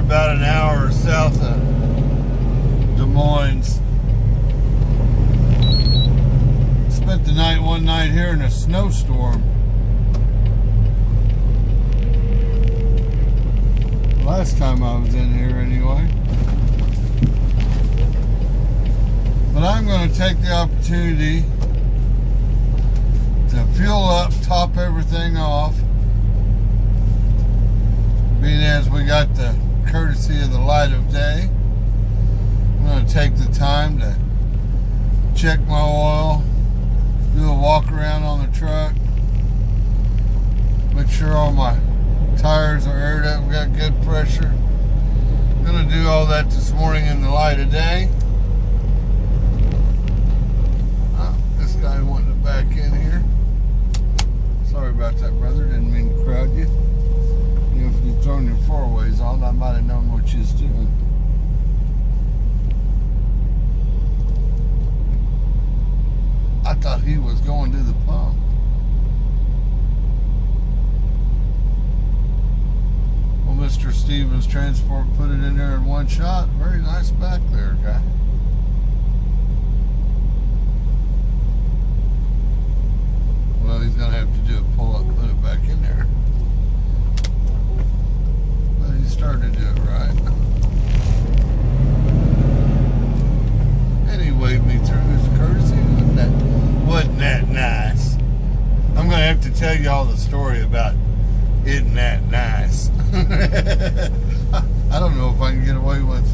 about an hour south of Des Moines. Spent the night one night here in a snowstorm. Last time I was in here anyway. But I'm going to take the opportunity to fuel up, top everything off. Being as we got the courtesy of the light of day, I'm going to take the time to check my oil, do a walk around on the truck, make sure all my tires are aired up, we got good pressure. I'm going to do all that this morning in the light of day. This guy wanted to back in here. Sorry about that, brother. Didn't mean to crowd you. You know, if you'd thrown your four-ways on, I might have known what you was doing. I thought he was going to the pump. Well, Mr. Stevens Transport put it in there in one shot. Very nice back there, guy. Well, he's going to have to do a pull-up and put it back in there. Well, he started to do it right. And he waved me through his courtesy. Wasn't that nice? I'm going to have to tell you all the story about isn't that nice. I don't know if I can get away with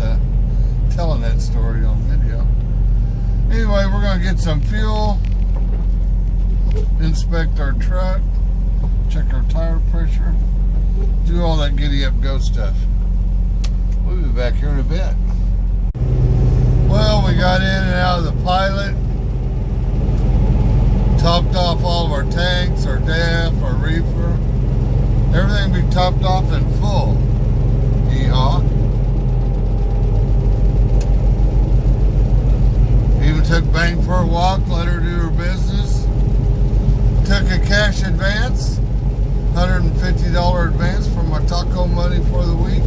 telling that story on video. Anyway, we're going to get some fuel, inspect our truck, check our tire pressure, do all that giddy up go stuff. We'll be back here in a bit. Well, we got in and out of the Pilot, topped off all of our tanks, our DEF, our reefer. Everything be topped off in full. Yeehaw. Even took Bank for a walk, let her do her business. Took a cash advance, $150 advance for my taco money for the week.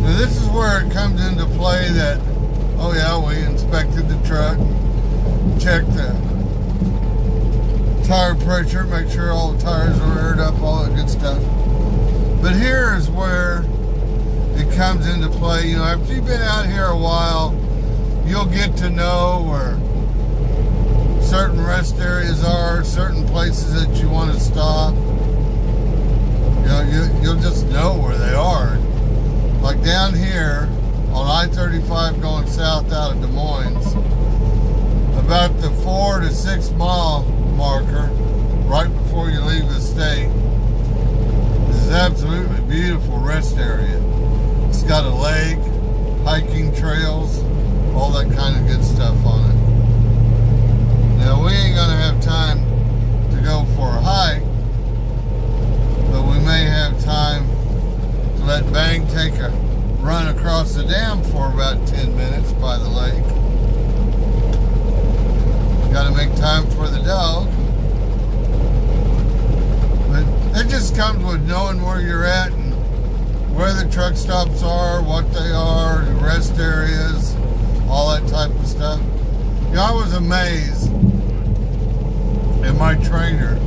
Now this is where it comes into play that, oh yeah, we inspected the truck, checked the tire pressure, make sure all the tires are aired up, all that good stuff. But here is where it comes into play. You know, after you've been out here a while, you'll get to know where certain rest areas are, certain places that you want to stop. You know, you'll just know where they are. Like down here on I-35 going south out of Des Moines, about the 4 to 6 mile marker, right before you leave the state, this is absolutely beautiful rest area. It's got a lake, hiking trails, all that kind of good stuff on it. Now we ain't gonna have time to go for a hike, but we may have time to let Bang take a run across the dam for about 10 minutes by the lake. Gotta make time for the dog. But it just comes with knowing where you're at and where the truck stops are, what they are, the rest areas, all that type of stuff. You know, I was amazed at my trainer.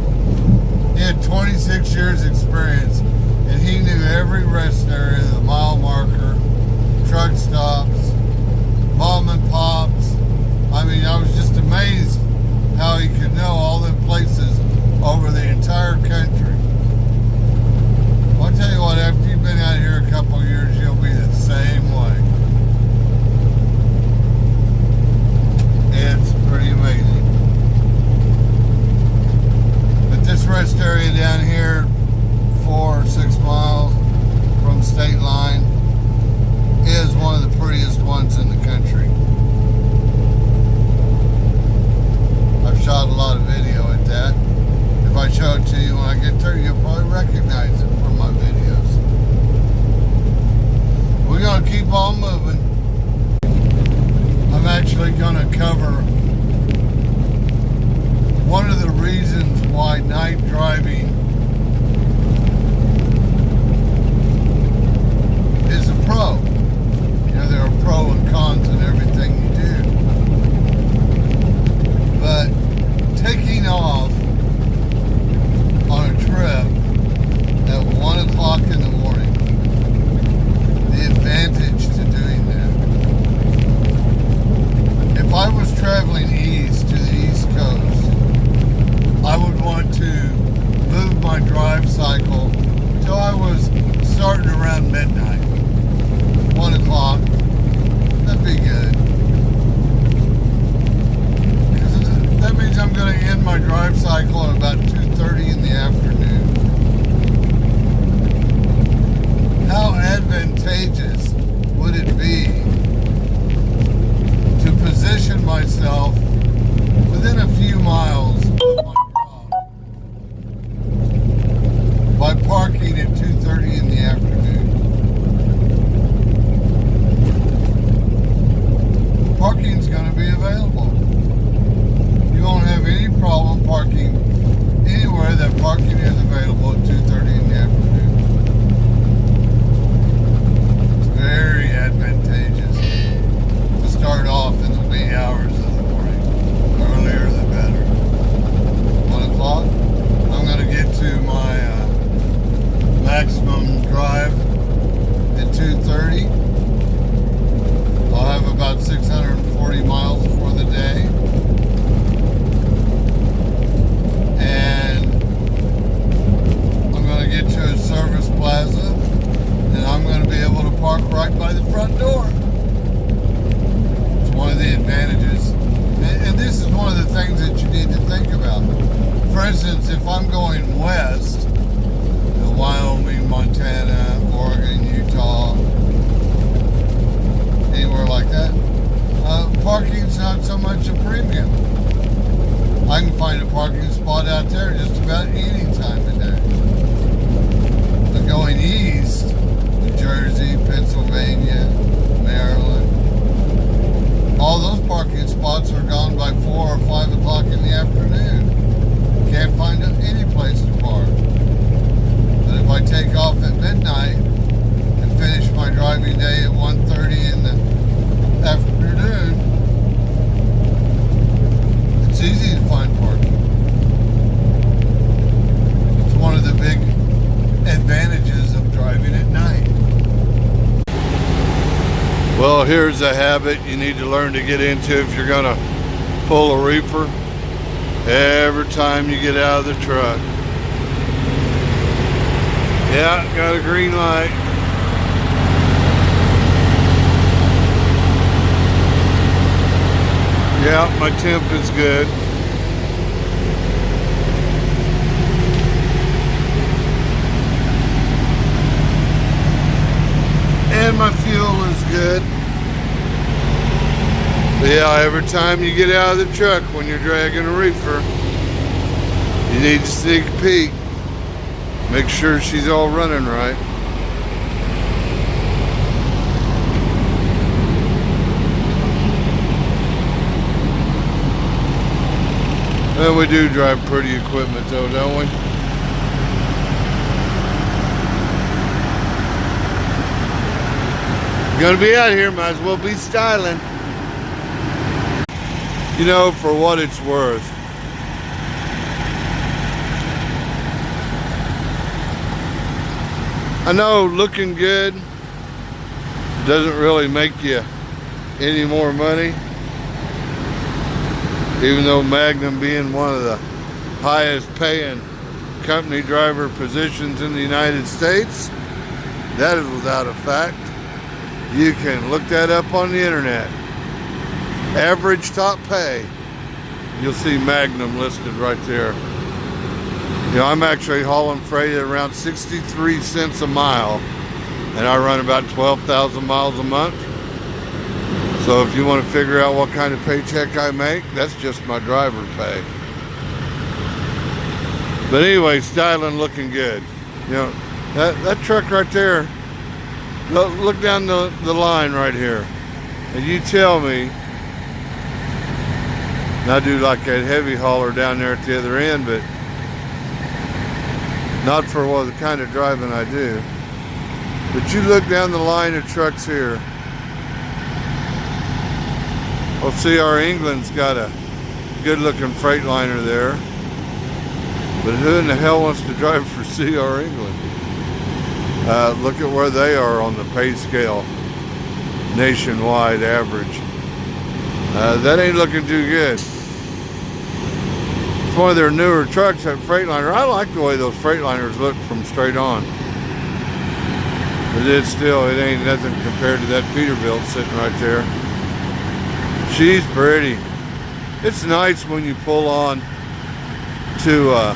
He had 26 years experience and he knew every rest area, the mile marker, truck stops, mom and pops. I mean, I was just amazed how he could know all the places over the entire country. Well, I'll tell you what, after you've been out here a couple of years, you'll be the same way. It's pretty amazing. But this rest area down here, 4 or 6 miles from state line, is one of the prettiest ones in the country. I've shot a lot of video at that. If I show it to you when I get there, you'll probably recognize it from my videos. We're going to keep on moving. I'm actually going to cover one of the reasons why night driving to end my drive cycle at about 2:30 in the afternoon. How advantageous would it be to position myself within a few miles of my job by parking at 2:30 in the afternoon? Parking's going to be available. You won't have any problem parking anywhere that parking is available at 2:30 in the afternoon. It's very advantageous to start off in the wee hours of the morning. Earlier the better. 1 o'clock, I'm going to get to my maximum drive at 2:30. I'll have about 640 miles for the day. And I'm going to get to a service plaza, and I'm going to be able to park right by the front door. It's one of the advantages. And this is one of the things that you need to think about. For instance, if I'm going west, Wyoming, Montana, Oregon, Utah, anywhere like that, parking's not so much a premium. I can find a parking spot out there just about any time of day. But going east, New Jersey, Pennsylvania, Maryland, all those parking spots are gone by 4 or 5 o'clock in the afternoon. Can't find any place to park. But if I take off at midnight and finish my driving day at 1:30 in the afternoon, it's easy to find parking. It's one of the big advantages of driving at night. Well, here's a habit you need to learn to get into if you're going to pull a reefer. Every time you get out of the truck. Yeah, got a green light. Yeah, my temp is good. And my fuel is good. But yeah, every time you get out of the truck when you're dragging a reefer, you need to sneak a peek. Make sure she's all running right. Well, we do drive pretty equipment though, don't we? Gonna be out here, might as well be styling. You know, for what it's worth, I know looking good doesn't really make you any more money, even though Magnum being one of the highest paying company driver positions in the United States, that is without a fact. You can look that up on the internet. Average top pay, you'll see Magnum listed right there. You know, I'm actually hauling freight at around 63 cents a mile, and I run about 12,000 miles a month. So if you want to figure out what kind of paycheck I make, that's just my driver pay. But anyway, styling, looking good. You know, that truck right there, look down the line right here, and you tell me. And I do like that heavy hauler down there at the other end, but not for the kind of driving I do. But you look down the line of trucks here. Well, CR England's got a good looking Freightliner there. But who in the hell wants to drive for CR England? Look at where they are on the pay scale. Nationwide average. That ain't looking too good. It's one of their newer trucks, that Freightliner. I like the way those Freightliners look from straight on. But it ain't nothing compared to that Peterbilt sitting right there. She's pretty. It's nice when you pull on to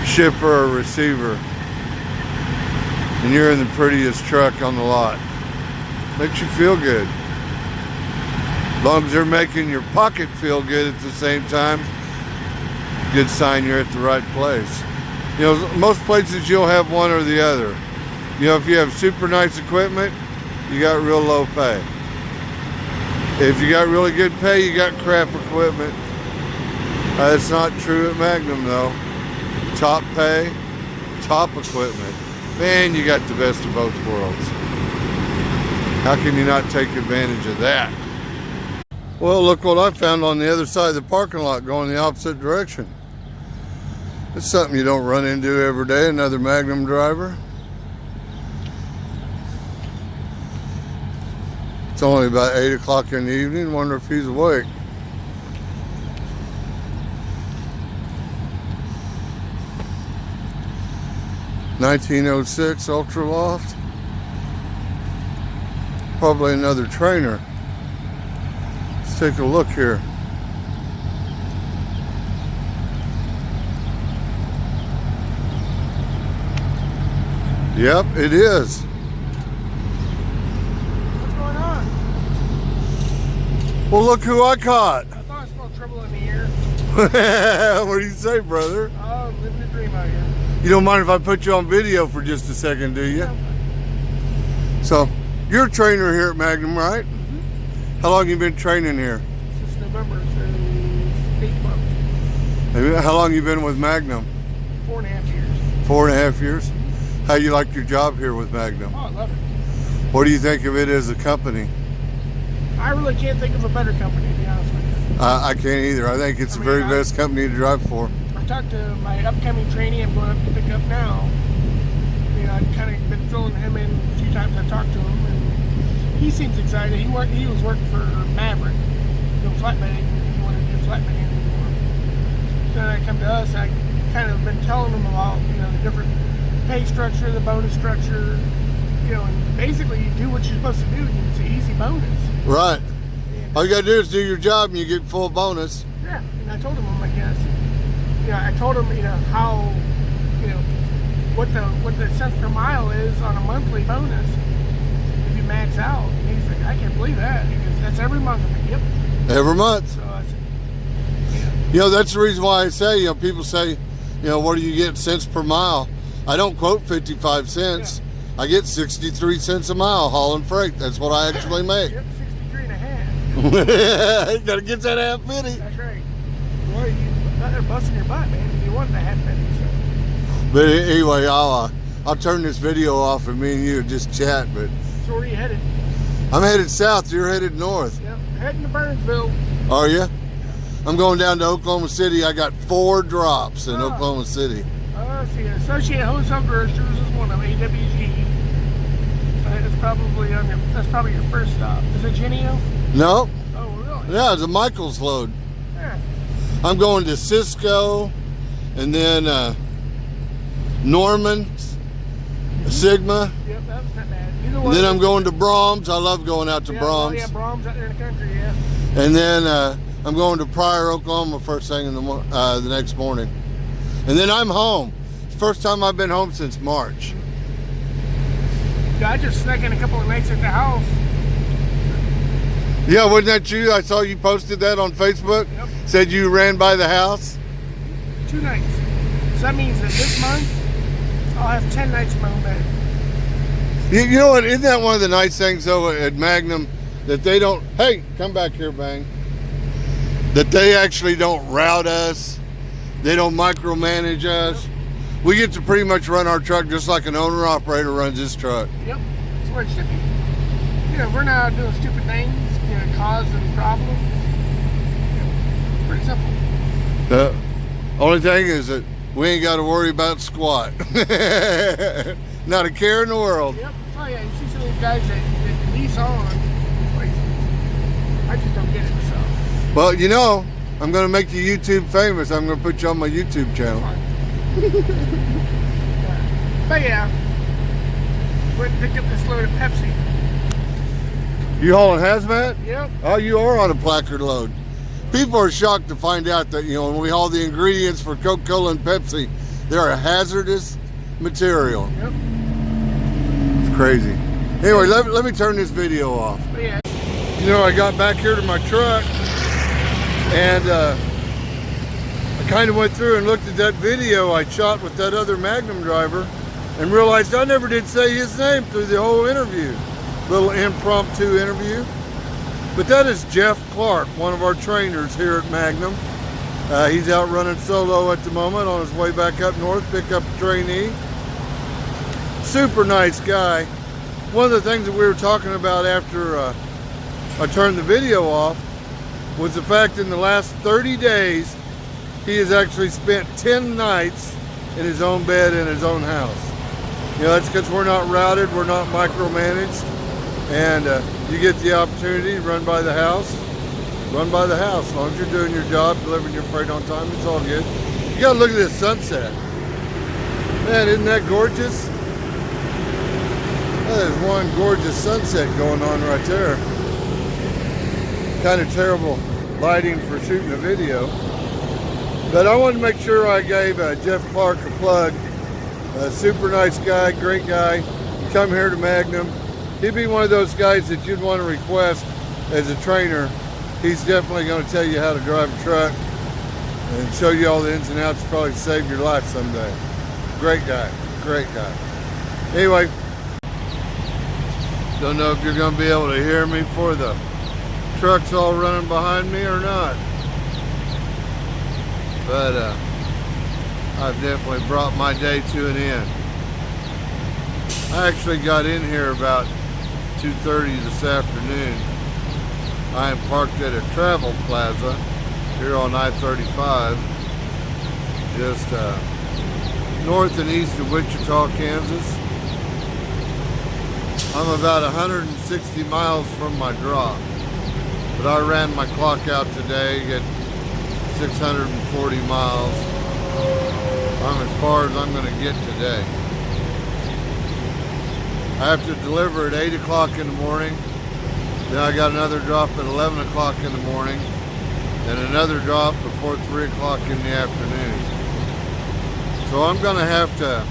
shipper or receiver, and you're in the prettiest truck on the lot. Makes you feel good. As long as they're making your pocket feel good at the same time, good sign you're at the right place. You know, most places you'll have one or the other. You know, if you have super nice equipment, you got real low pay. If you got really good pay, you got crap equipment. That's not true at Magnum though. Top pay, top equipment. Man, you got the best of both worlds. How can you not take advantage of that? Well, look what I found on the other side of the parking lot going the opposite direction. It's something you don't run into every day, another Magnum driver. It's only about 8 o'clock in the evening. Wonder if he's awake. (1906) Ultra Loft. Probably another trainer. Let's take a look here. Yep, it is. What's going on? Well, look who I caught. I thought I smelled trouble in the air. What do you say, brother? Oh, living the dream out here. You don't mind if I put you on video for just a second, do you? No. So, you're a trainer here at Magnum, right? Mm-hmm. How long you been training here? Since November, so 8 months. How long you been with Magnum? 4.5 years. 4.5 years? How you like your job here with Magnum? Oh, I love it. What do you think of it as a company? I really can't think of a better company, to be honest with you. I can't either. I think it's the very best company to drive for. I talked to my upcoming trainee I'm going up to pick up now. You know, I've kind of been filling him in a few times I've talked to him, and he seems excited. He was working for Maverick, doing flatbedding, and he wanted to do flatbedding anymore. So then I come to us, I kind of been telling him about, you know, the different pay structure, the bonus structure, you know, and basically you do what you're supposed to do, and it's an easy bonus. Right. And, All you gotta do is do your job and you get full bonus. yeah, and I told him, I'm like, yes. Yeah, I told him, you know, how, you know, what the cents per mile is on a monthly bonus if you max out. And he's like, I can't believe that. He goes, that's every month. I'm like, yep. Every month. So I said, You know, that's the reason why I say, you know, people say, you know, what do you get cents per mile? I don't quote 55 cents. Yeah. I get 63 cents a mile hauling freight. That's what I actually make. Yep, 63 and a half. You gotta get that half penny. That's right. Well, they're busting your butt, man. You want the half penny. So. But anyway, I'll turn this video off and me and you just chat. But So where are you headed? I'm headed south. You're headed north. Yep, heading to Burnsville. Are you? I'm going down to Oklahoma City. I got 4 drops in Oklahoma City. Let's see. Associated Wholesale Grocers is one of them. AWG. That's probably your first stop. Is it Genio? No. Oh, really? Yeah, it's a Michael's load. Yeah. I'm going to Cisco, and then Norman, Sigma. Yep, that's not bad. And then I'm going to Brahms. I love going out to Brahms. Yeah, Brahms out there in the country, yeah. And then I'm going to Pryor, Oklahoma first thing in the next morning. And then I'm home. First time I've been home since March. Yeah, I just snuck in a couple of nights at the house. Yeah, wasn't that you? I saw you posted that on Facebook. Yep. Said you ran by the house. 2 nights. So that means that this month, I'll have 10 nights in my own bed. You know what? Isn't that one of the nice things, though, at Magnum, that they don't, hey, come back here, Bang, that they actually don't route us. They don't micromanage us. Yep. We get to pretty much run our truck just like an owner-operator runs his truck. Yep, that's where it should be. You know, we're not doing stupid things, you know, causing problems. You know, pretty simple. The only thing is that we ain't got to worry about squat. Not a care in the world. Yep. Oh yeah, you see some of these guys that lease on places. I just don't get it myself. Well, you know, I'm going to make you YouTube famous. I'm going to put you on my YouTube channel. But yeah, we're going to pick up this load of Pepsi. You hauling hazmat? Yep. Oh, you are on a placard load. People are shocked to find out that, you know, when we haul the ingredients for Coca-Cola and Pepsi, they're a hazardous material. Yep. It's crazy. Anyway, let me turn this video off. But yeah. You know, I got back here to my truck, and I kind of went through and looked at that video I shot with that other Magnum driver, and realized I never did say his name through the whole interview. Little impromptu interview. But that is Jeff Clark, one of our trainers here at Magnum. He's out running solo at the moment on his way back up north, pick up a trainee. Super nice guy. One of the things that we were talking about after I turned the video off was the fact in the last 30 days, he has actually spent 10 nights in his own bed in his own house. You know, that's because we're not routed, we're not micromanaged, and you get the opportunity to run by the house, run by the house. As long as you're doing your job, delivering your freight on time, it's all good. You gotta look at this sunset. Man, isn't that gorgeous? That is one gorgeous sunset going on right there. Kind of terrible lighting for shooting a video. But I wanted to make sure I gave Jeff Clark a plug. A super nice guy, great guy. You come here to Magnum. He'd be one of those guys that you'd want to request as a trainer. He's definitely going to tell you how to drive a truck and show you all the ins and outs, probably save your life someday. Great guy, great guy. Anyway, don't know if you're going to be able to hear me for the trucks all running behind me or not. But I've definitely brought my day to an end. I actually got in here about 2:30 this afternoon. I am parked at a travel plaza here on I-35, just north and east of Wichita, Kansas. I'm about 160 miles from my drop, but I ran my clock out today at 640 miles. I'm as far as I'm going to get today. I have to deliver at 8 o'clock in the morning. Then I got another drop at 11 o'clock in the morning, and another drop before 3 o'clock in the afternoon. So I'm going to have to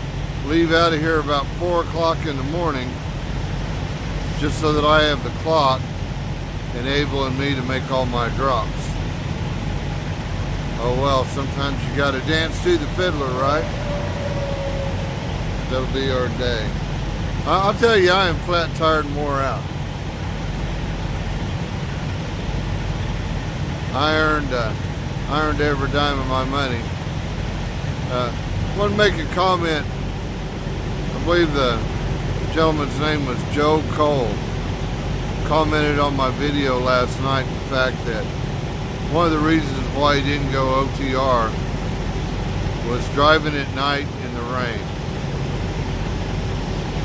leave out of here about 4 o'clock in the morning, just so that I have the clock enabling me to make all my drops. Oh well, sometimes you got to dance to the fiddler, right? That'll be our day. I'll tell you, I am flat tired and wore out. I earned every dime of my money. I want to make a comment. I believe the gentleman's name was Joe Cole. Commented on my video last night the fact that one of the reasons why he didn't go OTR was driving at night in the rain.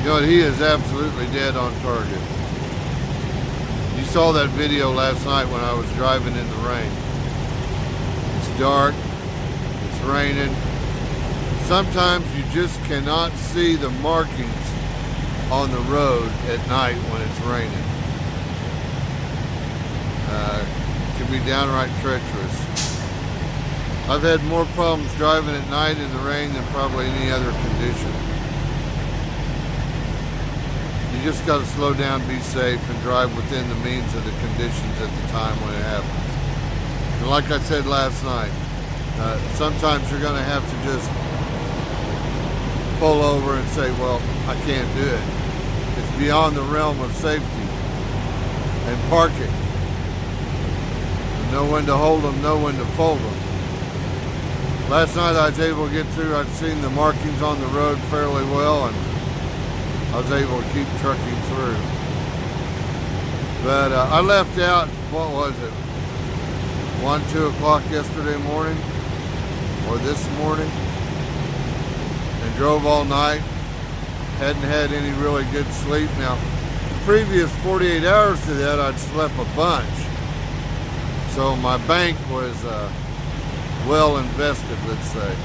You know, he is absolutely dead on target. You saw that video last night when I was driving in the rain. It's dark, it's raining. Sometimes you just cannot see the markings on the road at night when it's raining. It can be downright treacherous. I've had more problems driving at night in the rain than probably any other condition. You just got to slow down, be safe, and drive within the means of the conditions at the time when it happens. And like I said last night, sometimes you're going to have to just pull over and say, well, I can't do it. It's beyond the realm of safety. And park it. Know when to hold them, know when to fold them. Last night I was able to get through. I'd seen the markings on the road fairly well, and I was able to keep trucking through. But I left out, what was it, 1, 2 o'clock yesterday morning, or this morning, and drove all night. Hadn't had any really good sleep. Now, the previous 48 hours to that, I'd slept a bunch. So my bank was well invested, let's say.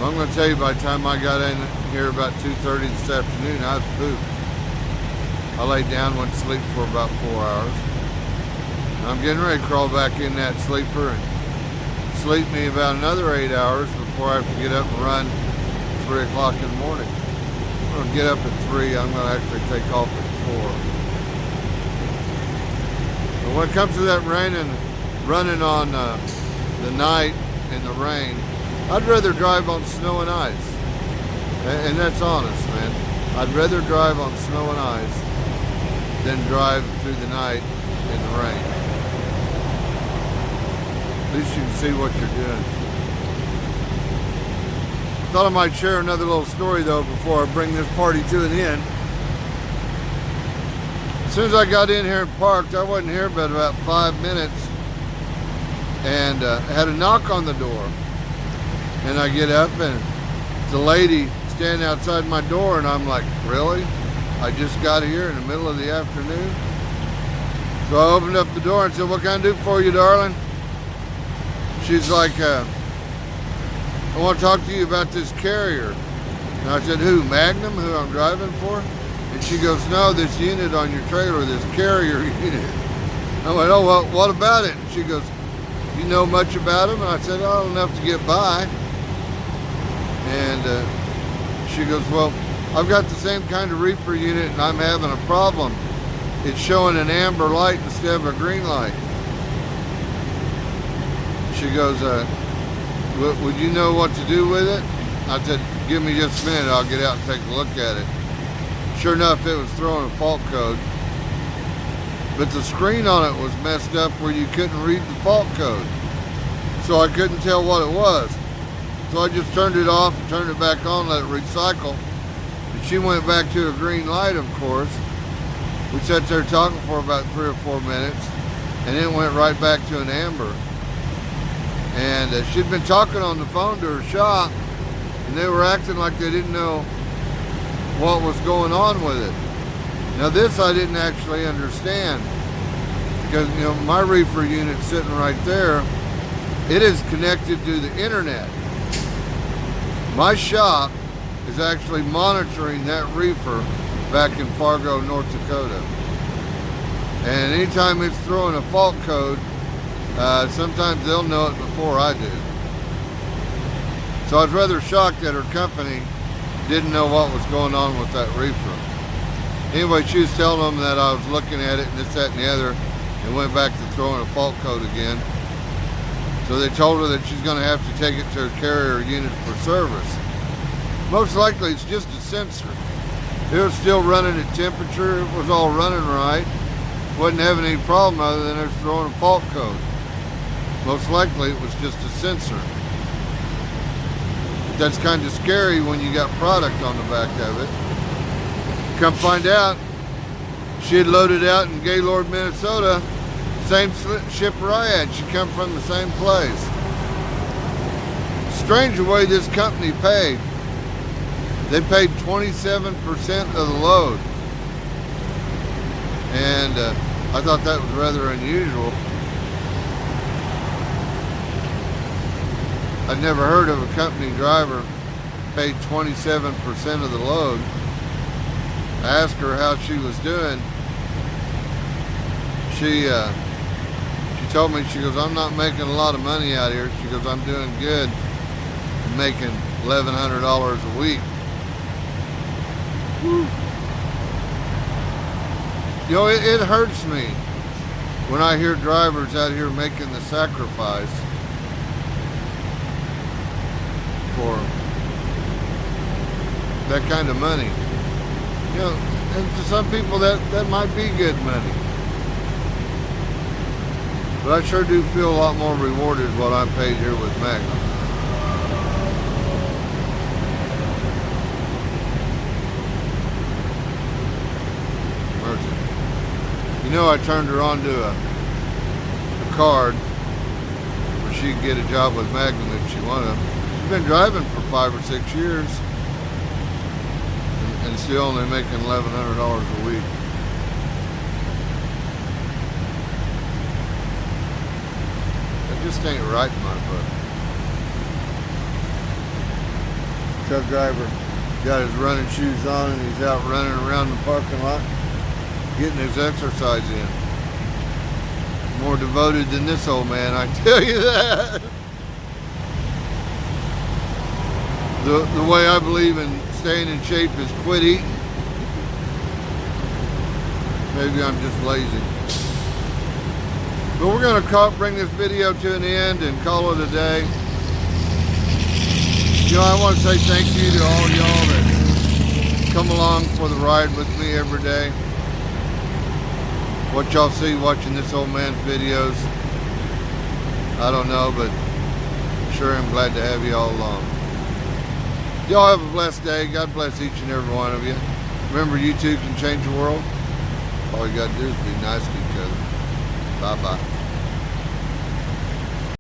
I'm going to tell you, by the time I got in here about 2:30 this afternoon, I was pooped. I laid down, went to sleep for about 4 hours. I'm getting ready to crawl back in that sleeper and sleep me about another 8 hours before I have to get up and run 3 o'clock in the morning. I'm going to get up at 3. I'm going to actually take off at 4. But when it comes to that rain and running on the night in the rain, I'd rather drive on snow and ice. And that's honest, man. I'd rather drive on snow and ice than drive through the night in the rain. At least you can see what you're doing. Thought I might share another little story though before I bring this party to an end. As soon as I got in here and parked, I wasn't here but about 5 minutes, and had a knock on the door. And I get up and it's a lady standing outside my door, and I'm like, really? I just got here in the middle of the afternoon? So I opened up the door and said, what can I do for you, darling? She's like, I want to talk to you about this carrier. And I said, who, Magnum, who I'm driving for? And she goes, no, this unit on your trailer, this carrier unit. I went, oh, well, what about it? And she goes, you know much about them? And I said, oh, enough to get by. And she goes, well, I've got the same kind of reefer unit and I'm having a problem. It's showing an amber light instead of a green light. She goes, would you know what to do with it? I said, give me just a minute, I'll get out and take a look at it. Sure enough, it was throwing a fault code. But the screen on it was messed up where you couldn't read the fault code. So I couldn't tell what it was. So I just turned it off and turned it back on, let it recycle. And she went back to a green light, of course. We sat there talking for about 3 or 4 minutes, and it went right back to an amber. And she'd been talking on the phone to her shop, and they were acting like they didn't know what was going on with it. Now this I didn't actually understand, because you know my reefer unit's sitting right there. It is connected to the internet. My shop is actually monitoring that reefer back in Fargo, North Dakota. And anytime it's throwing a fault code, sometimes they'll know it before I do. So I was rather shocked that her company didn't know what was going on with that reefer. Anyway, she was telling them that I was looking at it and this, that, and the other, and went back to throwing a fault code again. So they told her that she's going to have to take it to a carrier unit for service. Most likely it's just a sensor. It was still running at temperature, it was all running right. Wasn't having any problem other than it was throwing a fault code. Most likely it was just a sensor. That's kind of scary when you got product on the back of it. Come find out, she had loaded out in Gaylord, Minnesota. Same shipper I had, she come from the same place. Strange the way this company paid. They paid 27% of the load. And I thought that was rather unusual. I'd never heard of a company driver paid 27% of the load. I asked her how she was doing. She told me, she goes, I'm not making a lot of money out here. She goes, I'm doing good. I'm making $1,100 a week. Woo. You know, it hurts me when I hear drivers out here making the sacrifice for that kind of money. You know, and to some people that might be good money. But I sure do feel a lot more rewarded what I'm paid here with Magnum. Mercy. You know, I turned her on to a card where she could get a job with Magnum if she wanted. She's been driving for 5 or 6 years and still only making $1,100 a week. Just ain't right in my book. Truck driver got his running shoes on and he's out running around the parking lot getting his exercise in. More devoted than this old man, I tell you that. The way I believe in staying in shape is quit eating. Maybe I'm just lazy. But we're going to bring this video to an end and call it a day. You know, I want to say thank you to all y'all that come along for the ride with me every day. What y'all see watching this old man's videos, I don't know, but sure am glad to have you all along. Y'all have a blessed day. God bless each and every one of you. Remember, you too can change the world. All you got to do is be nice to each other. Bye-bye.